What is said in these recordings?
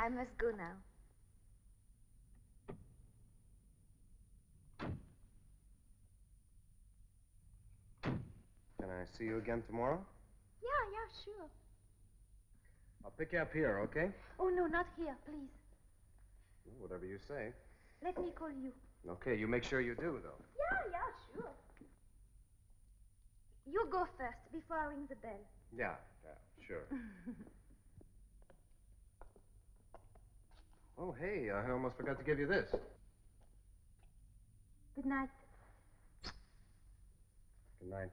I must go now. Can I see you again tomorrow? Yeah, sure. I'll pick you up here, okay? Oh, no, not here, please. Whatever you say. Let me call you. Okay, you make sure you do, though. Yeah, sure. You go first, before I ring the bell. Yeah, sure. Oh, hey, I almost forgot to give you this. Good night. Good night.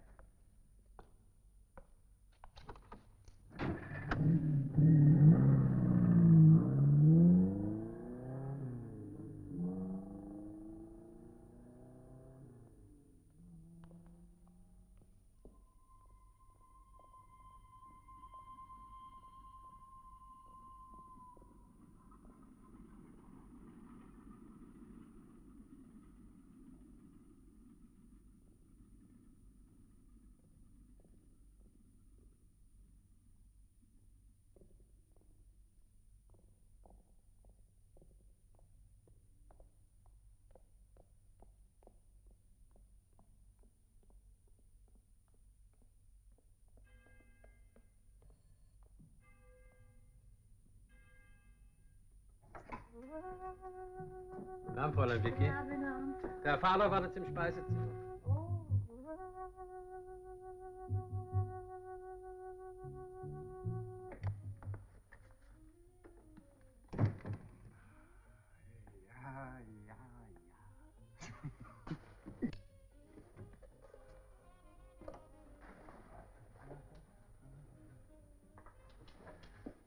Guten Abend, Fräulein Vicky. Guten Abend. Der Fahrer wartet im Speisezimmer. Oh.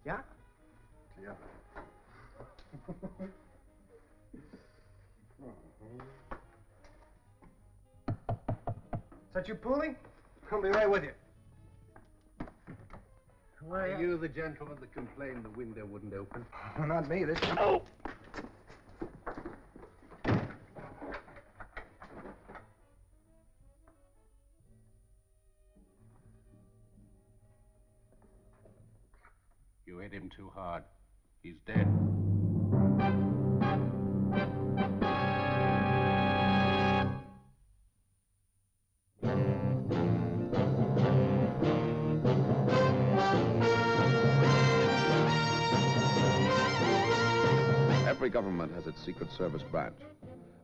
Yeah? Yeah. Is that you pulling? I'll be right with you. Are you the gentleman that complained the window wouldn't open? Well, not me this time. Oh! You hit him too hard. He's dead. Every government has its Secret Service branch.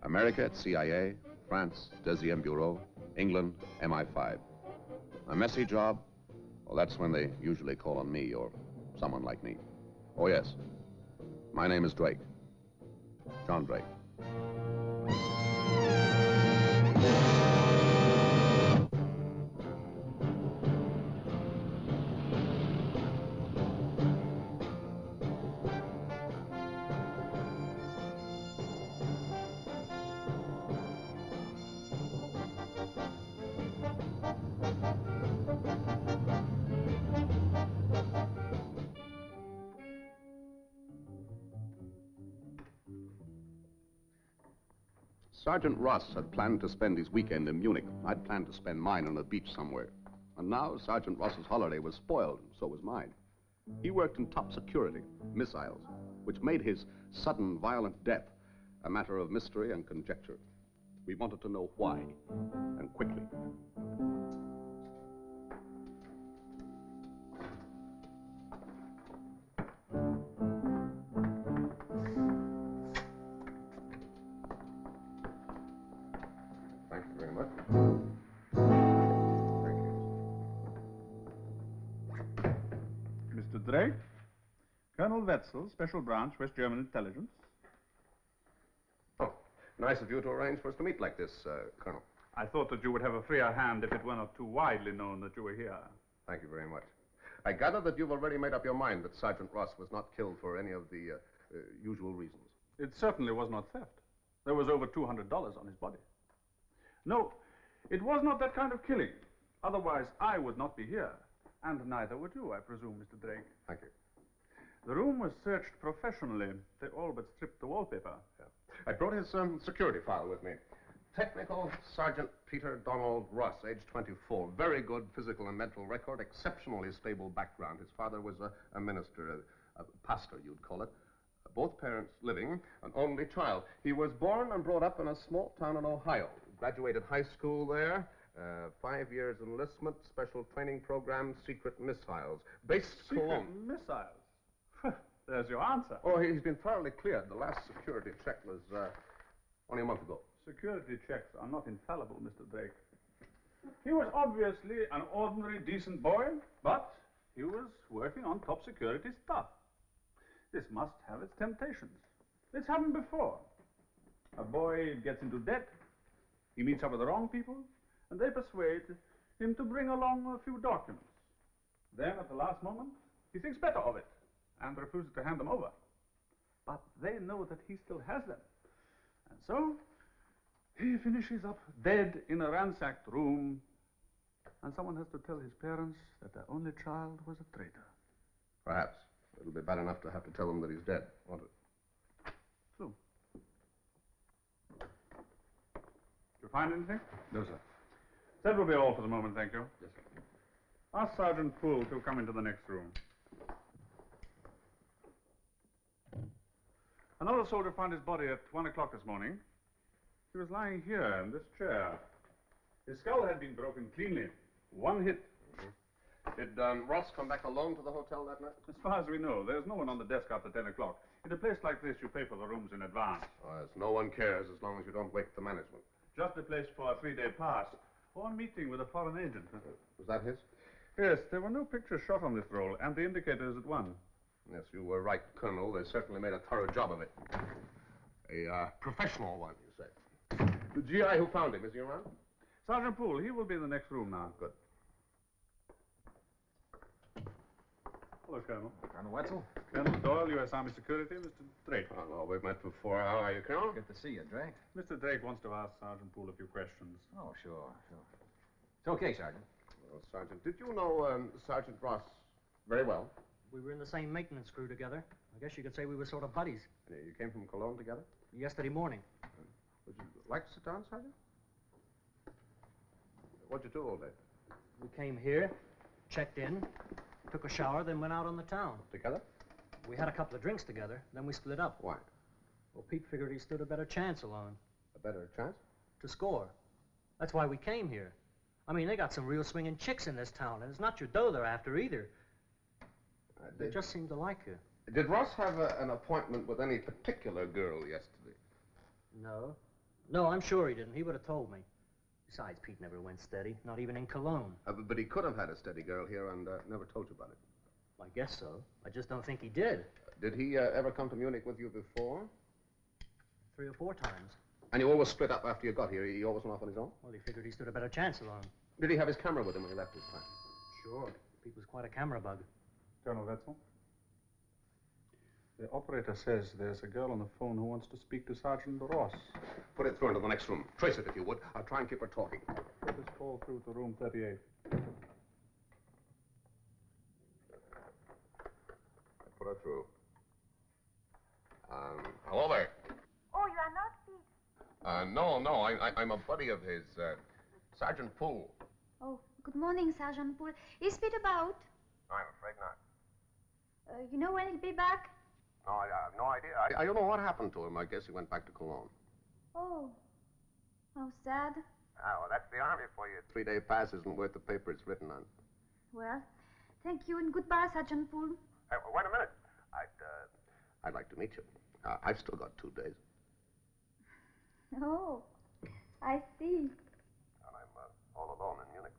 America, it's CIA, France, Deuxième Bureau, England, MI5. My messy job? Well, that's when they usually call on me or someone like me. Oh, yes. My name is Drake. John Drake. Sergeant Ross had planned to spend his weekend in Munich. I'd planned to spend mine on a beach somewhere. And now Sergeant Ross's holiday was spoiled, and so was mine. He worked in top security, missiles, which made his sudden, violent death a matter of mystery and conjecture. We wanted to know why, and quickly. Thank you very much. Thank you. Mr. Drake? Colonel Wetzel, Special Branch, West German Intelligence. Oh, nice of you to arrange for us to meet like this, Colonel. I thought that you would have a freer hand if it were not too widely known that you were here. Thank you very much. I gather that you've already made up your mind that Sergeant Ross was not killed for any of the usual reasons. It certainly was not theft. There was over $200 on his body. No, it was not that kind of killing. Otherwise, I would not be here. And neither would you, I presume, Mr. Drake. Thank you. The room was searched professionally. They all but stripped the wallpaper. Yeah. I brought his security file with me. Technical Sergeant Peter Donald Ross, age 24. Very good physical and mental record, exceptionally stable background. His father was a minister, a pastor, you'd call it. both parents living, an only child. He was born and brought up in a small town in Ohio. Graduated high school there, 5 years enlistment, special training program, secret missiles. Based Secret Cologne. missiles. There's your answer. Oh, he's been thoroughly cleared. The last security check was only a month ago. Security checks are not infallible, Mr. Drake. He was obviously an ordinary, decent boy, but he was working on top security stuff. This must have its temptations. It's happened before. A boy gets into debt, he meets up with the wrong people, and they persuade him to bring along a few documents. Then, at the last moment, he thinks better of it and refuses to hand them over. But they know that he still has them. And so, he finishes up dead in a ransacked room, and someone has to tell his parents that their only child was a traitor. Perhaps. It'll be bad enough to have to tell him that he's dead, won't it? True. Did you find anything? No, sir. That will be all for the moment, thank you. Yes, sir. Ask Sergeant Poole to come into the next room. Another soldier found his body at 1 o'clock this morning. He was lying here in this chair. His skull had been broken cleanly. One hit. Did Ross come back alone to the hotel that night? As far as we know, there's no one on the desk after 10 o'clock. In a place like this, you pay for the rooms in advance. Oh, yes, no one cares as long as you don't wake the management. Just a place for a 3-day pass or a meeting with a foreign agent. Was that his? Yes, there were no pictures shot on this roll, and the indicator is at 1. Yes, you were right, Colonel. They certainly made a thorough job of it. A professional one, you say. The GI who found him, is he around? Sergeant Poole, he will be in the next room now. Good. Hello, Colonel. Colonel Wetzel? Colonel Doyle, U.S. Army Security, Mr. Drake. Oh, no, we've met before. How are you, Colonel? Good to see you, Drake. Mr. Drake wants to ask Sergeant Poole a few questions. Oh, sure. It's okay, Sergeant. Well, Sergeant, did you know Sergeant Ross very well? We were in the same maintenance crew together. I guess you could say we were sort of buddies. You came from Cologne together? Yesterday morning. Would you like to sit down, Sergeant? What'd you do all day? We came here, checked in, took a shower, then went out on the town. Together? We had a couple of drinks together, then we split up. Why? Well, Pete figured he stood a better chance alone. A better chance? To score. That's why we came here. I mean, they got some real swinging chicks in this town, and it's not your dough they're after either. They just seem to like you. Did Ross have an appointment with any particular girl yesterday? No. No, I'm sure he didn't. He would have told me. Besides, Pete never went steady, not even in Cologne. But he could have had a steady girl here and never told you about it. I guess so. I just don't think he did. Did he ever come to Munich with you before? 3 or 4 times. And you always split up after you got here? He always went off on his own? Well, he figured he stood a better chance alone. Did he have his camera with him when he left this time? Sure. Pete was quite a camera bug. Colonel Wetzel? The operator says there's a girl on the phone who wants to speak to Sergeant Ross. Put it through into the next room. Trace it if you would. I'll try and keep her talking. Put this call through to room 38. Put her through. Hello there. Oh, you are not Pete. No, I'm a buddy of his, Sergeant Poole. Oh, good morning, Sergeant Poole. Is Pete about? I'm afraid not. You know when he'll be back? No, I have no idea. I don't know what happened to him. I guess he went back to Cologne. Oh, how sad. Well, that's the Army for you. 3-day pass isn't worth the paper it's written on. Well, thank you and goodbye, Sergeant Poole. Wait a minute. I'd like to meet you. I've still got 2 days. Oh, I see. And I'm all alone in Munich.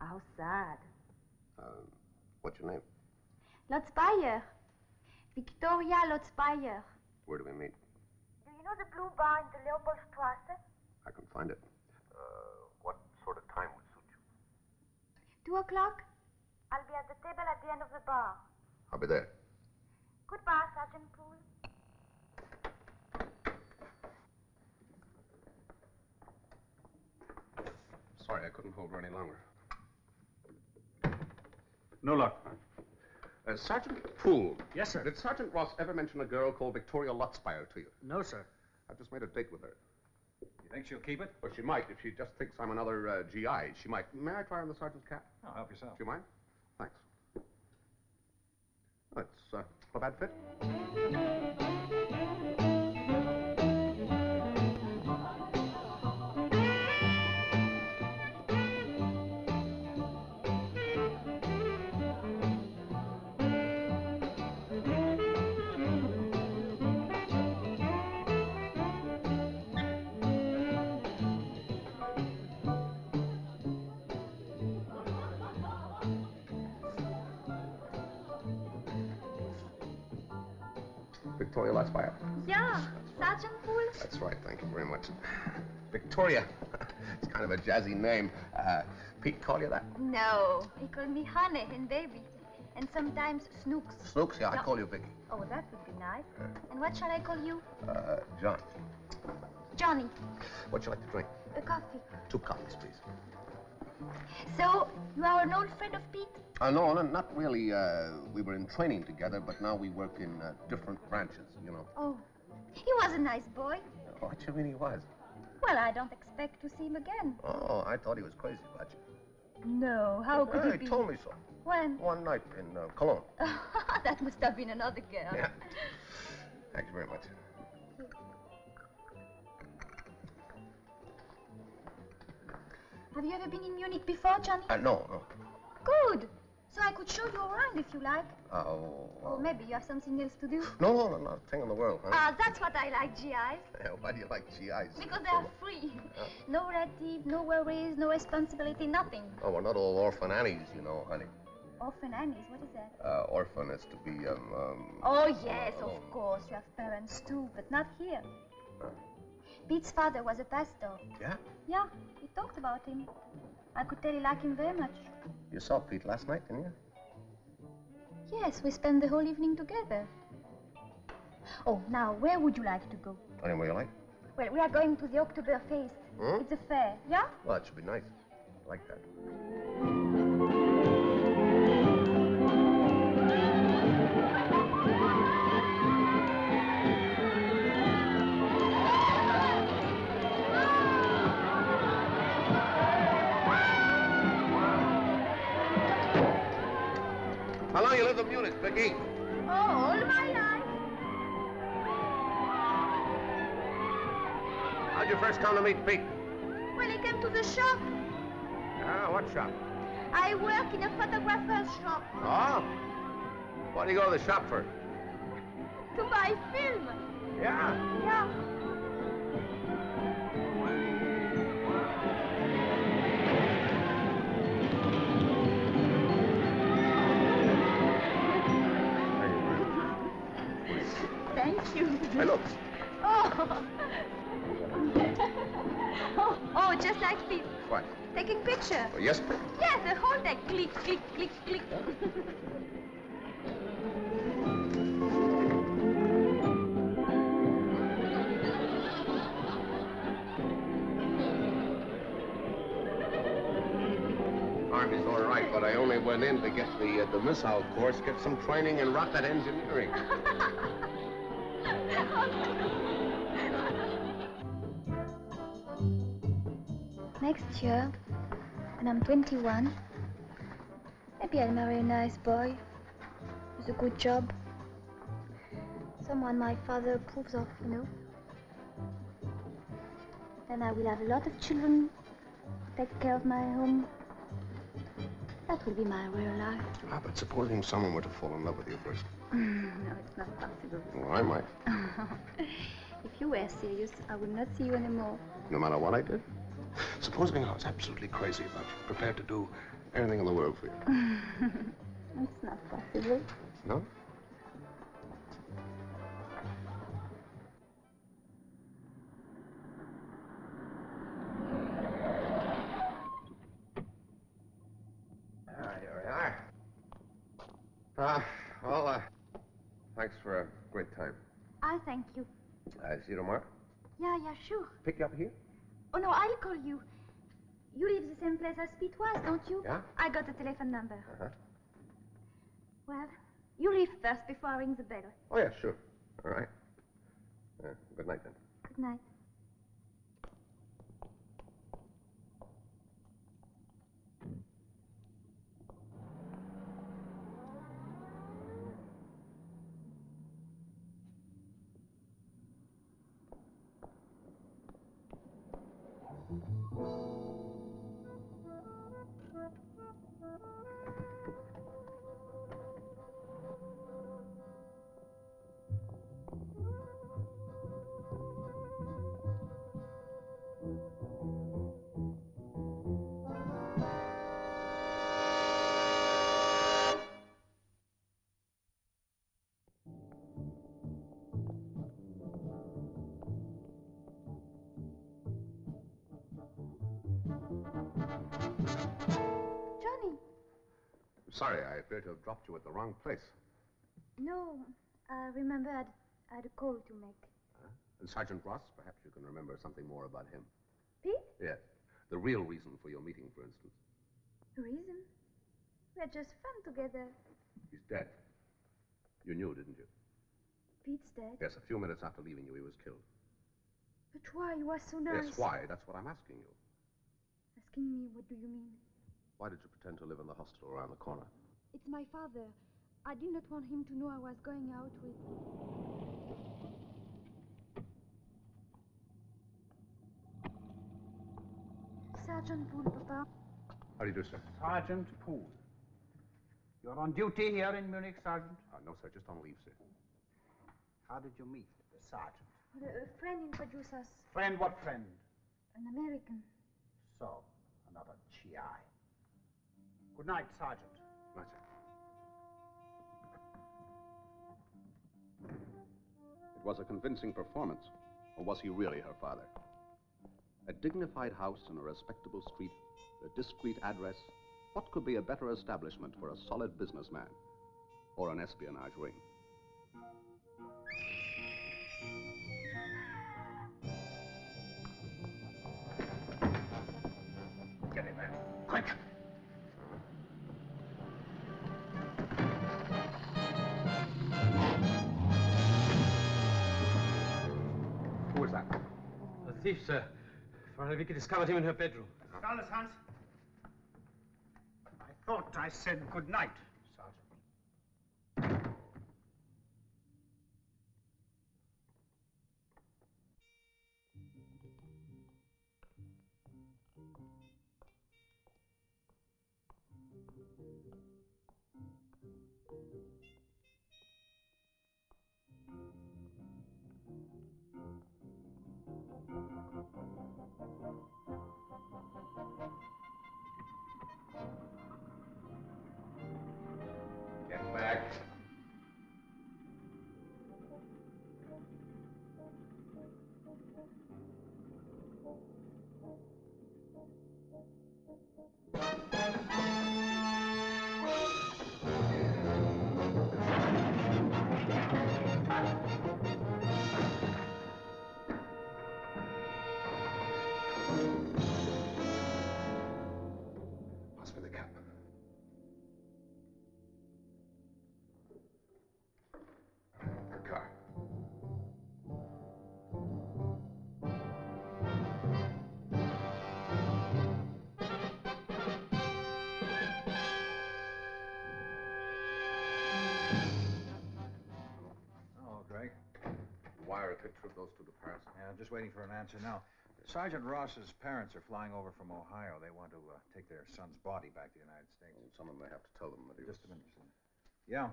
How sad. What's your name? Lotz Bayer. Victoria Lotz Bayer. Where do we meet? Do you know the blue bar in the Leopoldstrasse? I can find it. What sort of time would suit you? 2 o'clock? I'll be at the table at the end of the bar. I'll be there. Goodbye, Sergeant Poole. Sorry, I couldn't hold her any longer. No luck. Sergeant Poole. Yes, sir. Did Sergeant Ross ever mention a girl called Victoria Lutzmeyer to you? No, sir. I've just made a date with her. You think she'll keep it? Well, she might. If she just thinks I'm another GI, she might. May I try on the sergeant's cap? Oh, help yourself. Do you mind? Thanks. Oh, it's A bad fit? Victoria Latspire. Yeah, Sergeant Poole. That's right, thank you very much. Victoria. It's kind of a jazzy name. Pete call you that? No, he called me Honey and Baby. And sometimes Snooks. Snooks? Yeah, I Yeah. call you Vicky. Oh, that would be nice. And what shall I call you? John. Johnny. What'd you like to drink? A coffee. 2 coffees, please. So, you are an old friend of Pete? No, not really. We were in training together, but now we work in different branches, you know. Oh, he was a nice boy. What you mean he was? Well, I don't expect to see him again. Oh, I thought he was crazy about you. No, how could Yeah, it be? he told me so. When? One night in Cologne. That must have been another girl. Yeah. Thank you very much. Have you ever been in Munich before, Johnny? No. Good. So I could show you around if you like. Oh. Or maybe you have something else to do. No, not a thing in the world, huh? Ah, that's what I like, GIs. Why do you like GIs? Because they are free. No relative, no worries, no responsibility, nothing. Oh, we're not all orphan Annies, you know, honey. Orphan Annies, what is that? Orphan is to be, Oh, yes, of course. You have parents too, but not here. Pete's father was a pastor. Yeah? Yeah, he talked about him. I could tell he liked him very much. You saw Pete last night, didn't you? Yes, we spent the whole evening together. Oh, now, where would you like to go? Anywhere you like. Well, we are going to the Oktoberfest. Hmm? It's a fair, yeah? Well, it should be nice. I like that. How long you lived in Munich, Vicky? Oh, all my life. How'd you first come to meet Pete? Well, he came to the shop. Ah, what shop? I work in a photographer's shop. Oh? What do you go to the shop for? To buy film. Yeah. Yeah. Thank you. Hey, look. Oh. Oh, just like Pete. What? Taking picture. Oh, yes, Pete? Yeah, the whole day. Click, click, click, click. Army's all right, but I only went in to get the missile course, get some training in rocket engineering. Next year, when I'm 21, maybe I'll marry a nice boy with a good job. Someone my father approves of, you know. Then I will have a lot of children, take care of my home. That will be my real life. Ah, but supposing someone were to fall in love with you first. No, it's not possible. Well, I might. If you were serious, I would not see you anymore. No matter what I did. Supposing I was absolutely crazy about you, prepared to do anything in the world for you. It's not possible. No? Here we are. Well, thanks for a great time. I thank you. See you tomorrow. Yeah, sure. Pick you up here? Oh, no, I'll call you. You live the same place as Pete was, don't you? Yeah. I got the telephone number. Uh-huh. Well, you leave first before I ring the bell. Oh, yeah, sure. All right. Good night, then. Good night. Sorry, I appear to have dropped you at the wrong place. No, I remember I had a call to make. And Sergeant Ross, perhaps you can remember something more about him. Pete? Yes. The real reason for your meeting, for instance. Reason? We had just fun together. He's dead. You knew, didn't you? Pete's dead? Yes, a few minutes after leaving you, he was killed. But why? He was so nice. Yes, why? That's what I'm asking you. Asking me, what do you mean? Why did you pretend to live in the hostel around the corner? It's my father. I did not want him to know I was going out with... Sergeant Poole, Papa. How do you do, sir? Sergeant Poole. You're on duty here in Munich, Sergeant? No, sir, just on leave, sir. How did you meet the sergeant? Well, a friend introduced us. Friend, what friend? An American. So, another GI. Good night, Sergeant. Right, sir. It was a convincing performance, or was he really her father? A dignified house in a respectable street, a discreet address. What could be a better establishment for a solid businessman or an espionage ring? Get him, man. Quick! Who was that? A thief, sir. Frau Vicky discovered him in her bedroom. Carlos, Hans. I thought I said good night, Sergeant. Get back. Pass me the cap. The car. Hello, Drake. Wire a picture of those two to Paris. Yeah, I'm just waiting for an answer now. Sergeant Ross's parents are flying over from Ohio. They want to take their son's body back to the United States. Someone may have to tell them that he was... Just a minute. Yeah.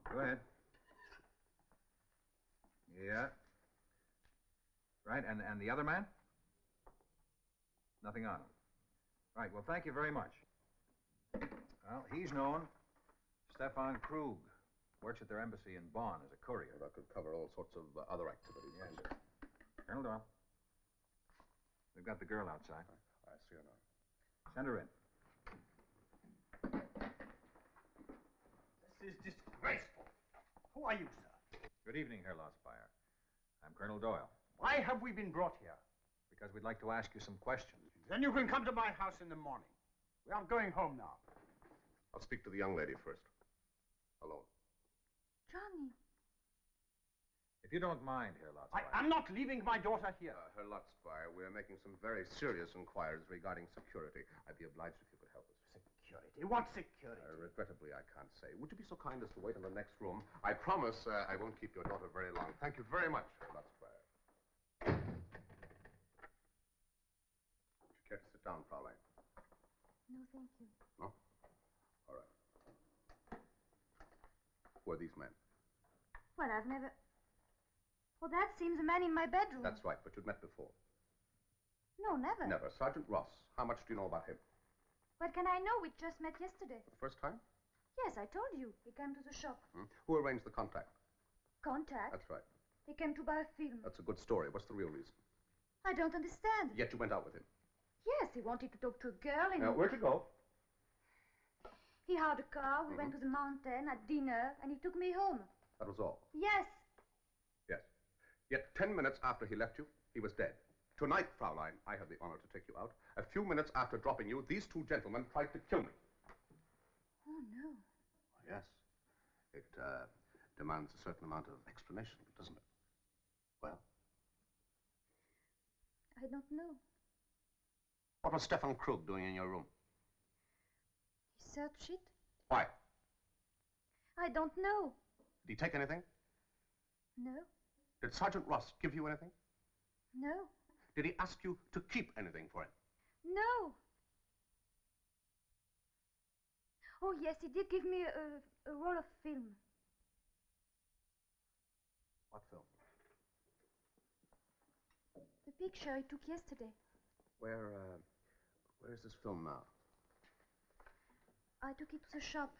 Go ahead. Yeah. Right, and the other man? Nothing on him. Right, well, thank you very much. Well, he's known. Stefan Krug. Works at their embassy in Bonn as a courier. That could cover all sorts of other activities. Yes, sir. Colonel Doyle. We've got the girl outside. I see her now. Send her in. This is disgraceful. Who are you, sir? Good evening, Herr Lossbayer. I'm Colonel Doyle. Why have we been brought here? Because we'd like to ask you some questions. Then you can come to my house in the morning. We are going home now. I'll speak to the young lady first. Alone. Johnny. If you don't mind, Herr Lossbayer. I am not leaving my daughter here. Herr Lutzbauer, we're making some very serious inquiries regarding security. I'd be obliged if you could help us. Security? What security? Regrettably, I can't say. Would you be so kind as to wait in the next room? I promise I won't keep your daughter very long. Thank you very much, Herr Lutzbauer. Would you care to sit down, Fraulein? No, thank you. No? All right. Who are these men? Well, I've never... Well, that seems a man in my bedroom. That's right, but you'd met before. No, never. Never. Sergeant Ross. How much do you know about him? What can I know? We just met yesterday. For the first time? Yes, I told you. He came to the shop. Who arranged the contact? Contact? That's right. He came to buy a film. That's a good story. What's the real reason? I don't understand. Yet you went out with him. Yes, he wanted to talk to a girl in... Where'd you go? He hired a car, we went to the mountain at dinner, and he took me home. That was all? Yes. Yes. Yet 10 minutes after he left you, he was dead. Tonight, Fraulein, I have the honor to take you out. A few minutes after dropping you, these two gentlemen tried to kill me. Oh, no. Yes. It demands a certain amount of explanation, doesn't it? Well? I don't know. What was Stefan Krug doing in your room? He searched it. Why? I don't know. Did he take anything? No. Did Sergeant Ross give you anything? No. Did he ask you to keep anything for him? No. Oh, yes, he did give me a roll of film. What film? The picture he took yesterday. Where is this film now? I took it to the shop.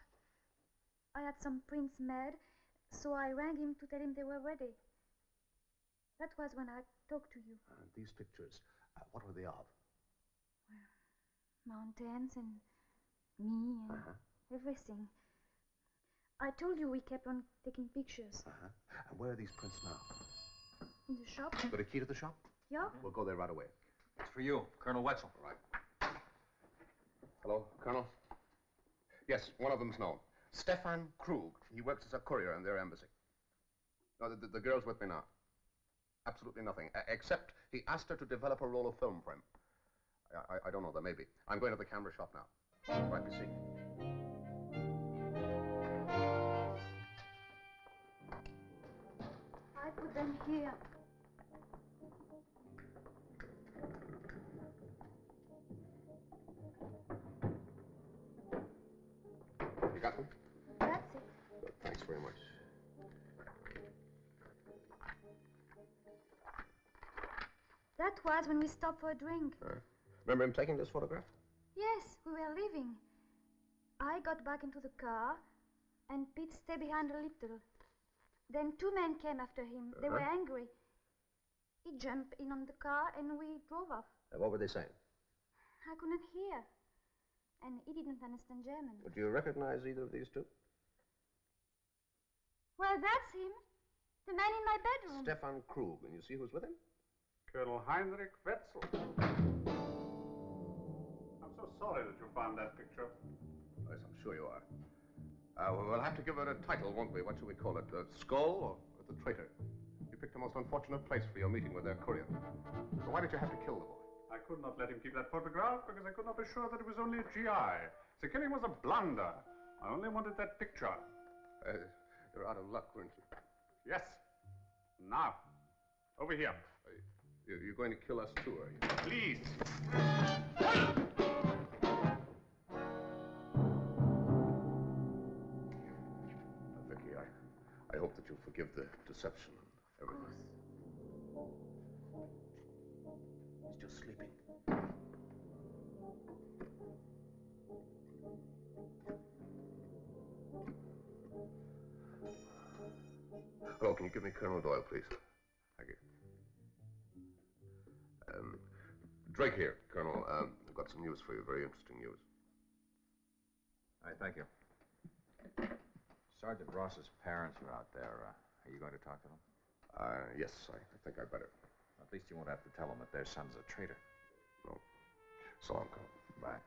I had some prints made, so I rang him to tell him they were ready. That was when I talked to you. These pictures, what were they of? Mountains and me and everything. I told you we kept on taking pictures. And where are these prints now? In the shop. Got a key to the shop? Yeah? We'll go there right away. It's for you, Colonel Wetzel. All right. Hello, Colonel? Yes, one of them's known. Stefan Krug. He works as a courier in their embassy. No, the girl's with me now. Absolutely nothing, except he asked her to develop a roll of film for him. I don't know, there may be. I'm going to the camera shop now. Right, be seeing you. I put them here. You got them? That's it. Good, thanks very much. That was when we stopped for a drink. Remember him taking this photograph? Yes, we were leaving. I got back into the car, and Pete stayed behind a little. Then two men came after him. They were angry. He jumped in on the car, and we drove off. What were they saying? I couldn't hear. And he didn't understand German. Do you recognize either of these two? Well, that's him. The man in my bedroom. Stefan Krug. And you see who's with him? Colonel Heinrich Wetzel. I'm so sorry that you found that picture. Yes, I'm sure you are. We'll have to give it a title, won't we? What shall we call it? The Skull or the Traitor? You picked the most unfortunate place for your meeting with their courier. So why did you have to kill the boy? I could not let him keep that photograph because I could not be sure that it was only a GI. The killing was a blunder. I only wanted that picture. You're out of luck, weren't you? Yes. Now, over here. You're going to kill us too, are you? Please. Vicky, I hope that you'll forgive the deception and everything. He's just sleeping. Hello, can you give me Colonel Doyle, please? Thank you. Drake here, Colonel. I've got some news for you, very interesting news. All right, thank you. Sergeant Ross's parents are out there. Are you going to talk to them? Yes, I think I'd better. At least you won't have to tell them that their son's a traitor. No. So long, Colonel. Bye.